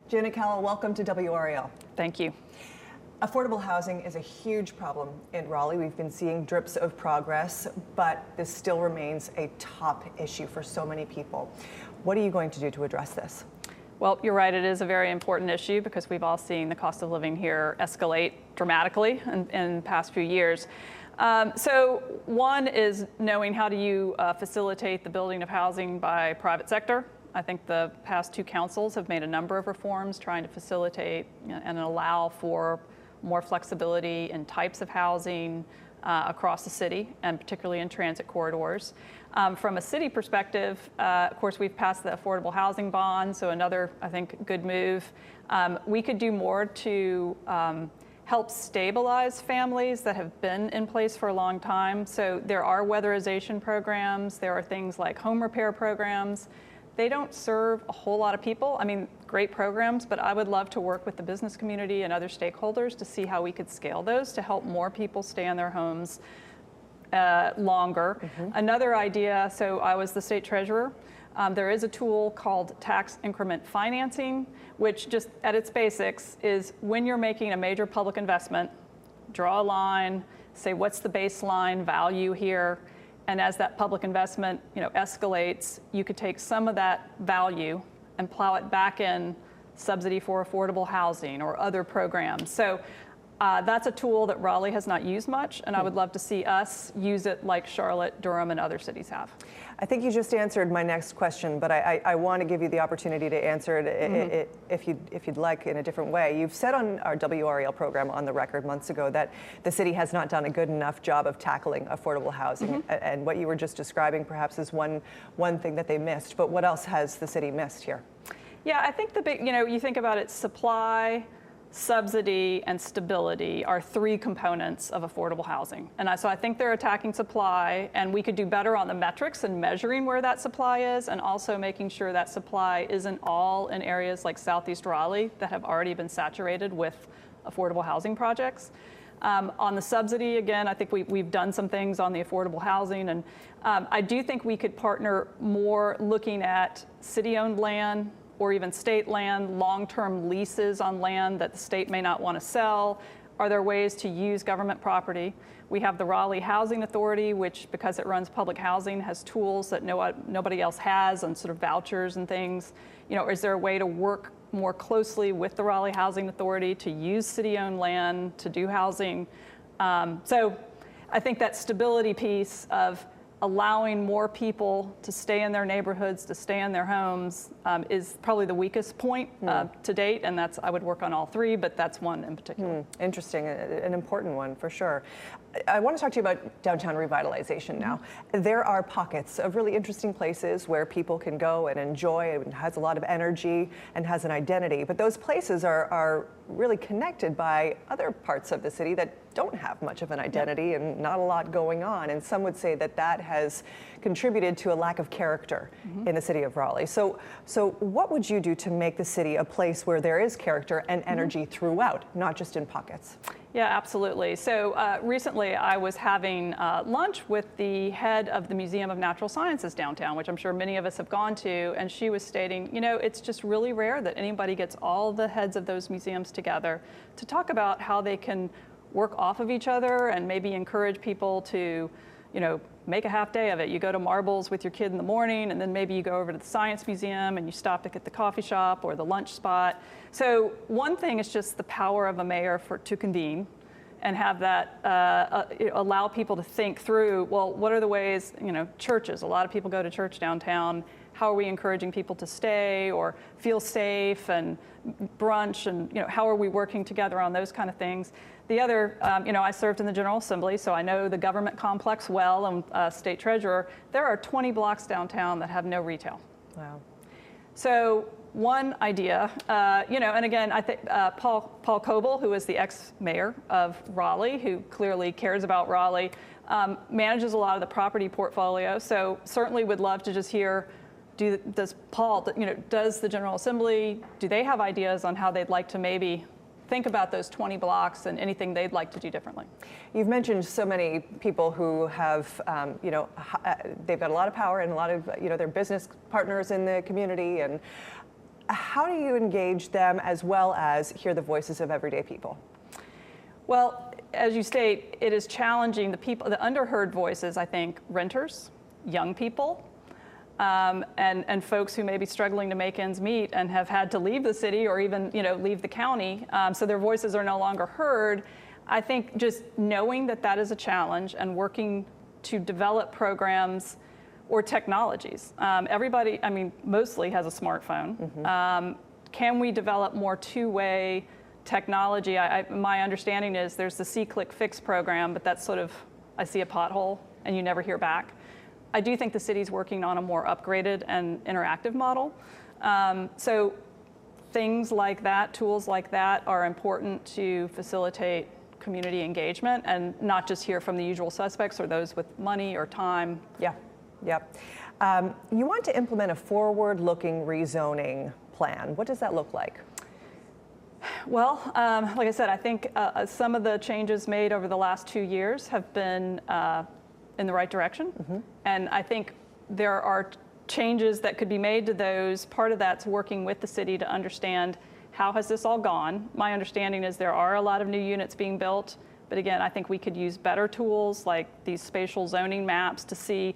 Janet Cowell, welcome to WRAL. Thank you. Affordable housing is a huge problem in Raleigh. We've been seeing drips of progress, but this still remains a top issue for so many people. What are you going to do to address this? Well, you're right, it is a very important issue because we've all seen the cost of living here escalate dramatically in the past few years. So one is knowing how do you facilitate the building of housing by private sector. I think the past two councils have made a number of reforms trying to facilitate and allow for more flexibility in types of housing across the city, and particularly in transit corridors. From a city perspective, of course, we've passed the affordable housing bond, so another, I think, good move. We could do more to help stabilize families that have been in place for a long time. So there are weatherization programs, there are things like home repair programs. They don't serve a whole lot of people. I mean, great programs, but I would love to work with the business community and other stakeholders to see how we could scale those to help more people stay in their homes longer. Another idea, so I was the state treasurer. There is a tool called tax increment financing, which just at its basics is when you're making a major public investment, draw a line, say what's the baseline value here, and as that public investment escalates, you could take some of that value and plow it back in subsidy for affordable housing or other programs. So that's a tool that Raleigh has not used much, and I would love to see us use it like Charlotte, Durham, and other cities have. I think you just answered my next question, but I want to give you the opportunity to answer it if you'd like in a different way. You've said on our WRAL program on the record months ago that the city has not done a good enough job of tackling affordable housing, and what you were just describing perhaps is one thing that they missed. But what else has the city missed here? Yeah, I think the big, you think about it, supply, subsidy, and stability are three components of affordable housing. And so I think they're attacking supply, and we could do better on the metrics and measuring where that supply is, and also making sure that supply isn't all in areas like Southeast Raleigh that have already been saturated with affordable housing projects. On the subsidy, again, I think we've done some things on the affordable housing, and I do think we could partner more looking at city-owned land, or even state land, long-term leases on land that the state may not want to sell. Are there ways to use government property? We have the Raleigh Housing Authority, which, because it runs public housing, has tools that nobody else has, and sort of vouchers and things. Is there a way to work more closely with the Raleigh Housing Authority to use city-owned land to do housing? So I think that stability piece of allowing more people to stay in their neighborhoods, to stay in their homes, is probably the weakest point to date, and I would work on all three, but that's one in particular. Interesting, an important one for sure. I want to talk to you about downtown revitalization now. There are pockets of really interesting places where people can go and enjoy, and has a lot of energy and has an identity, but those places are really connected by other parts of the city that don't have much of an identity and not a lot going on. And some would say that that has contributed to a lack of character in the city of Raleigh. So what would you do to make the city a place where there is character and energy throughout, not just in pockets? Yeah, absolutely. So recently I was having lunch with the head of the Museum of Natural Sciences downtown, which I'm sure many of us have gone to, and she was stating, it's just really rare that anybody gets all the heads of those museums together to talk about how they can work off of each other and maybe encourage people to, make a half day of it. You go to Marbles with your kid in the morning, and then maybe you go over to the Science Museum and you stop at the coffee shop or the lunch spot. So one thing is just the power of a mayor to convene and have that allow people to think through, well, what are the ways, churches, a lot of people go to church downtown. How are we encouraging people to stay or feel safe, and brunch, and how are we working together on those kind of things? The other, I served in the General Assembly, so I know the government complex well, and state treasurer. There are 20 blocks downtown that have no retail. Wow. So one idea, and again, I think Paul Cowell, who is the ex-mayor of Raleigh, who clearly cares about Raleigh, manages a lot of the property portfolio. So certainly would love to just hear, does the General Assembly, do they have ideas on how they'd like to maybe think about those 20 blocks and anything they'd like to do differently? You've mentioned so many people who have, they've got a lot of power and a lot of, their business partners in the community. And How do you engage them as well as hear the voices of everyday people? Well, as you state, it is challenging the people, the underheard voices, I think, renters, young people, and folks who may be struggling to make ends meet and have had to leave the city or even, leave the county, so their voices are no longer heard. I think just knowing that that is a challenge and working to develop programs or technologies. Everybody, mostly has a smartphone. Mm-hmm. Can we develop more two-way technology? My understanding is there's the See-Click Fix program, but that's sort of, I see a pothole and you never hear back. I do think the city's working on a more upgraded and interactive model. So things like that, tools like that are important to facilitate community engagement and not just hear from the usual suspects or those with money or time. Yeah, yep. You want to implement a forward-looking rezoning plan. What does that look like? Well, like I said, I think some of the changes made over the last 2 years have been in the right direction. Mm-hmm. And I think there are changes that could be made to those. Part of that's working with the city to understand how has this all gone. My understanding is there are a lot of new units being built. But again, I think we could use better tools like these spatial zoning maps to see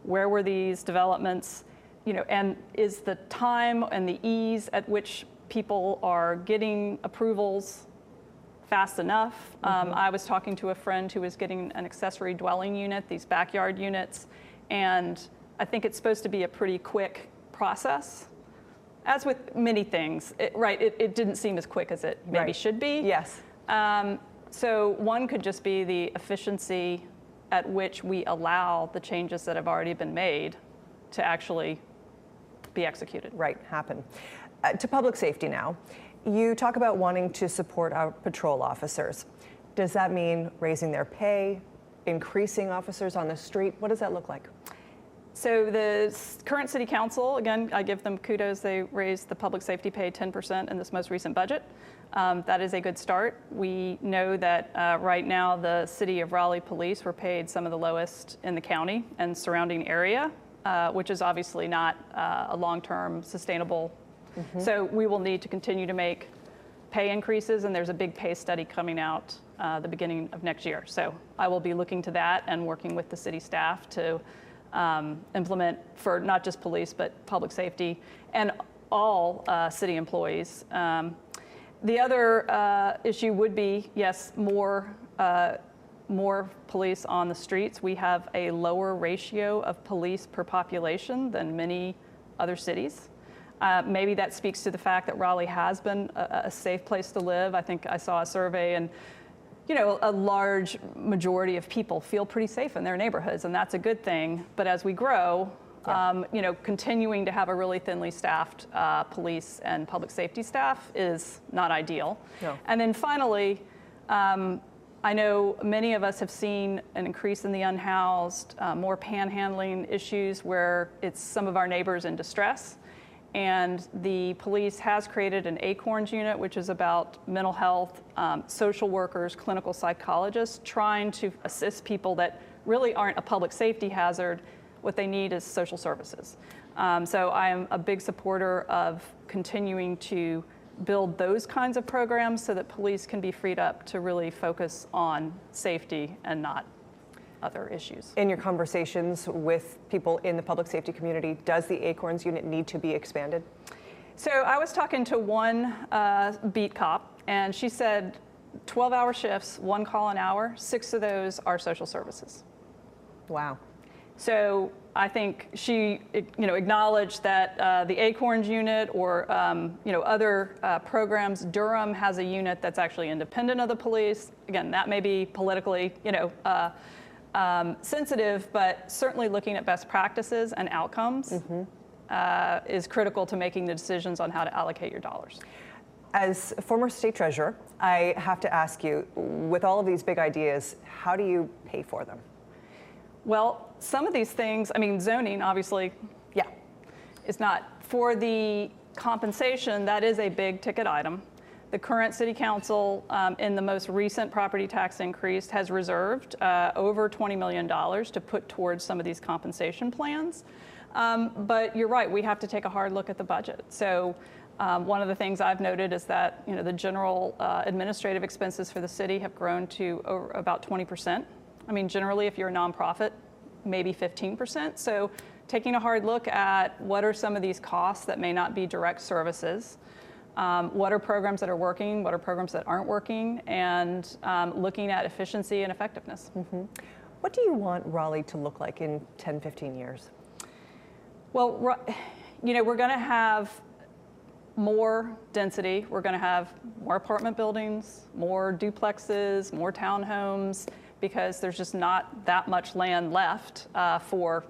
where were these developments, and is the time and the ease at which people are getting approvals fast enough. Mm-hmm. I was talking to a friend who was getting an accessory dwelling unit, these backyard units, and I think it's supposed to be a pretty quick process. As with many things, it didn't seem as quick as it maybe should be. Yes. So one could just be the efficiency at which we allow the changes that have already been made to actually be executed. Right, happen. To public safety now, you talk about wanting to support our patrol officers. Does that mean raising their pay, increasing officers on the street? What does that look like? So the current city council, again, I give them kudos. They raised the public safety pay 10% in this most recent budget. That is a good start. We know that right now the city of Raleigh police were paid some of the lowest in the county and surrounding area, which is obviously not a long-term sustainable. Mm-hmm. So we will need to continue to make pay increases, and there's a big pay study coming out the beginning of next year. So I will be looking to that and working with the city staff to implement for not just police, but public safety and all city employees. The other issue would be, yes, more police on the streets. We have a lower ratio of police per population than many other cities. Maybe that speaks to the fact that Raleigh has been a safe place to live. I think I saw a survey, and a large majority of people feel pretty safe in their neighborhoods, and that's a good thing. But as we grow, continuing to have a really thinly staffed police and public safety staff is not ideal. No. And then finally, I know many of us have seen an increase in the unhoused, more panhandling issues where it's some of our neighbors in distress. And the police has created an ACORNS unit, which is about mental health, social workers, clinical psychologists, trying to assist people that really aren't a public safety hazard. What they need is social services. So I am a big supporter of continuing to build those kinds of programs so that police can be freed up to really focus on safety and not other issues. In your conversations with people in the public safety community, does the ACORNS unit need to be expanded? So I was talking to one beat cop, and she said 12-hour shifts, 1 call an hour, 6 of those are social services. Wow. So I think she, acknowledged that the ACORNS unit or, other programs, Durham has a unit that's actually independent of the police. Again, that may be politically, sensitive, but certainly looking at best practices and outcomes is critical to making the decisions on how to allocate your dollars. As former state treasurer, I have to ask you, with all of these big ideas, how do you pay for them? Well, some of these things, zoning, obviously, is not. For the compensation, that is a big ticket item. The current city council, in the most recent property tax increase, has reserved over $20 million to put towards some of these compensation plans. But you're right, we have to take a hard look at the budget. So One of the things I've noted is that the general administrative expenses for the city have grown to about 20%. I mean, generally, if you're a nonprofit, maybe 15%. So taking a hard look at what are some of these costs that may not be direct services, what are programs that are working, what are programs that aren't working, and looking at efficiency and effectiveness. Mm-hmm. What do you want Raleigh to look like in 10, 15 years? Well, we're going to have more density. We're going to have more apartment buildings, more duplexes, more townhomes, because there's just not that much land left for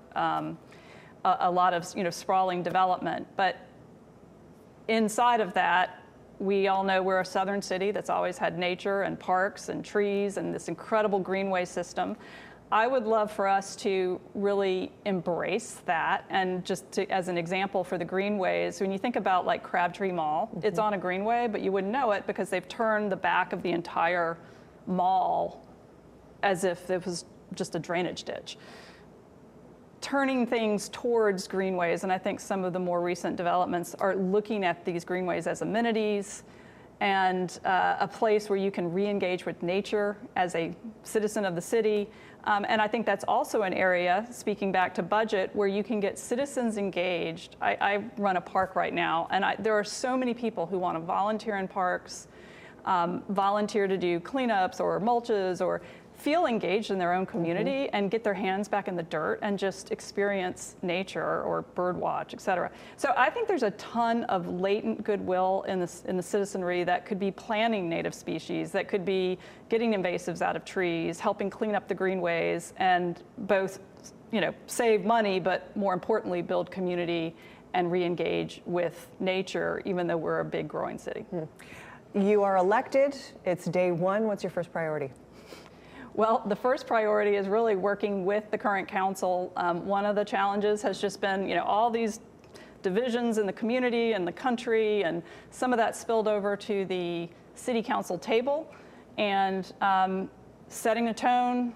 a lot of sprawling development. But inside of that, we all know we're a southern city that's always had nature and parks and trees and this incredible greenway system. I would love for us to really embrace that. And just as an example for the greenways, when you think about like Crabtree Mall, mm-hmm. It's on a greenway, but you wouldn't know it because they've turned the back of the entire mall as if it was just a drainage ditch. Turning things towards greenways, and I think some of the more recent developments are looking at these greenways as amenities and a place where you can re-engage with nature as a citizen of the city. And I think that's also an area, speaking back to budget, where you can get citizens engaged. I run a park right now, and there are so many people who want to volunteer in parks, volunteer to do cleanups or mulches, or feel engaged in their own community, mm-hmm. and get their hands back in the dirt and just experience nature or bird watch, et cetera. So I think there's a ton of latent goodwill in the citizenry that could be planting native species, that could be getting invasives out of trees, helping clean up the greenways, and both save money, but more importantly, build community and re-engage with nature, even though we're a big growing city. You are elected, it's day one. What's your first priority? Well, the first priority is really working with the current council. One of the challenges has just been, all these divisions in the community and the country, and some of that spilled over to the city council table, and setting a tone,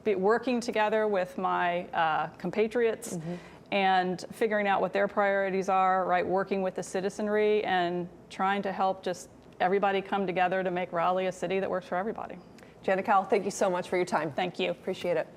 working together with my compatriots, mm-hmm. and figuring out what their priorities are, right? Working with the citizenry and trying to help just everybody come together to make Raleigh a city that works for everybody. Janet Cowell, thank you so much for your time. Thank you. Appreciate it.